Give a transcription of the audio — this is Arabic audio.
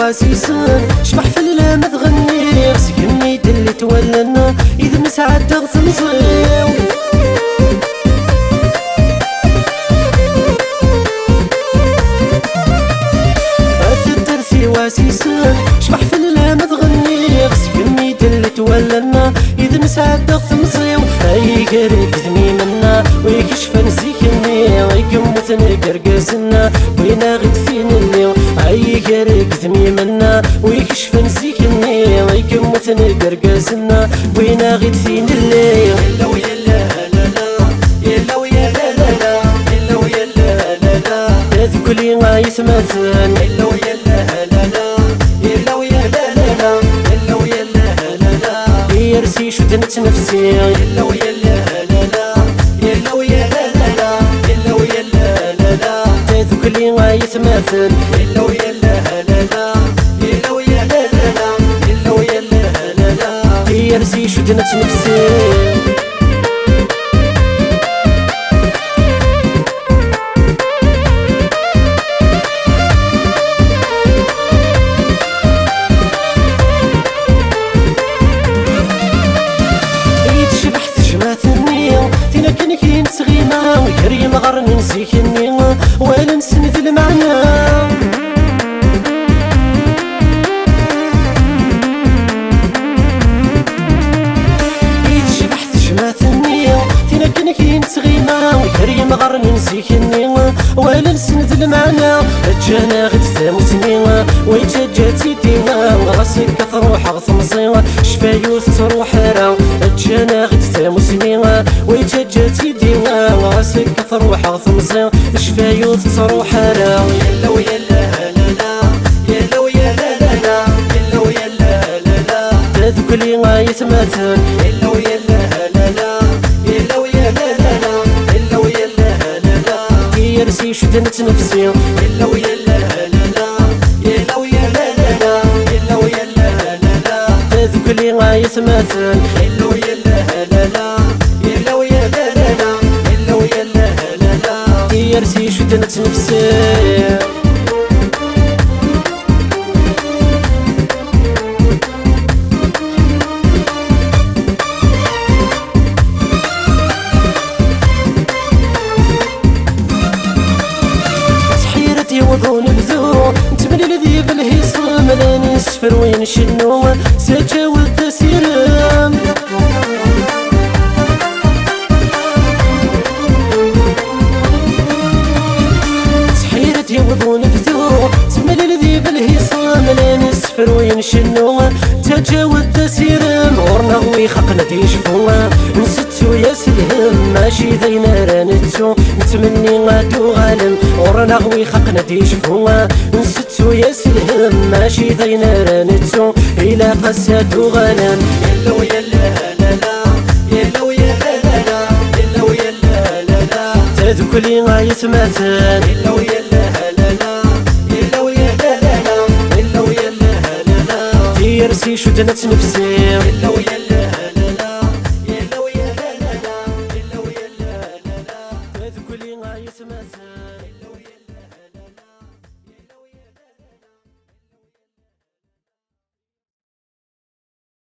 واسيسن شبح في اللام تغني سكني دلي تولنا إذا مسعد تغتمصيو واسيسن شبح في اللام تغني سكني دلي تولنا إذا مسعد تغتمصيو أي قريب ذمي منا ويكشف نسيكني ويقمتني قرقاسنا وينا غد فين اليوم أي قريب ذمي منا ويكشف نسيكني ويقمتني قرقاسنا وينا غد فين اليوم يلا ويلا لا لا يلا ويا لا لا لا يلا ويا لا لا لا تذكري ما يتمثل يلا ويا لا لا لا يلا ويا لا لا لا يلا ويا لا لا لا يرسي شدنت نفسي يلا ويا لا لا لا يلا ويا لا لا لا يلا ويا لا لا لا تذكري ما يتمثل يلا ويا لا لا لا يلا ويا لا لا لا يلا ويا لا لا لا يرسي شدنت نفسي ويكريم غرن نسيكني ولا نسند المعنى يتشبحت جماثني تينا كنكي نتغيما ويكريم غرن نسيكني ولا نسند المعنى رجانا غد ثاموسني ويتجاتي ديما وراسي كتروح غثمصي شفايوث تروح راه رجانا غد ثاموسني ويتجاتي ديما وراسي كتروح غثمصي شفايوث تروح راه يلا ويا لا لا لا يلا ويا لا لا لا يلا ويا لا لا لا تذكري ما يتمثل يلا ويا لا لا لا يلا ويا لا لا لا يلا ويا لا لا لا يرسي شدنت نفسي يلا ويا لا لا لا يلا ويا لا لا لا يلا ويا لا لا لا تذكري ما يتمثل يلا ويا لا لا لا يلا ويا لا لا لا يلا ويا لا لا لا يرسي شدنت نفسي وضون بذو نتمنى الذي بالهيصم ملاني سفر وين شنو سجاوز تسيرم سحيرتي وضون بذو نتمنى الذي بالهيصم ملاني سفر وين شنو تجاوز تسيرم ورنا غوي خقنا ديشفوا نستو يا سلهم ماشي ذينا رانتو نتمني غادو غالم ورنا غوي خقنا ديشفوا نستو يا سلهم ماشي ذينا رانتو إلا قساتو غالم يلا ويا لا لا لا يلا ويا لا لا لا يلا ويا لا لا لا تذكري ما يتمثل يلا ويا لا لا لا يلا ويا لا لا لا يلا ويا لا لا لا يرسي شدنت نفسي يلا ويا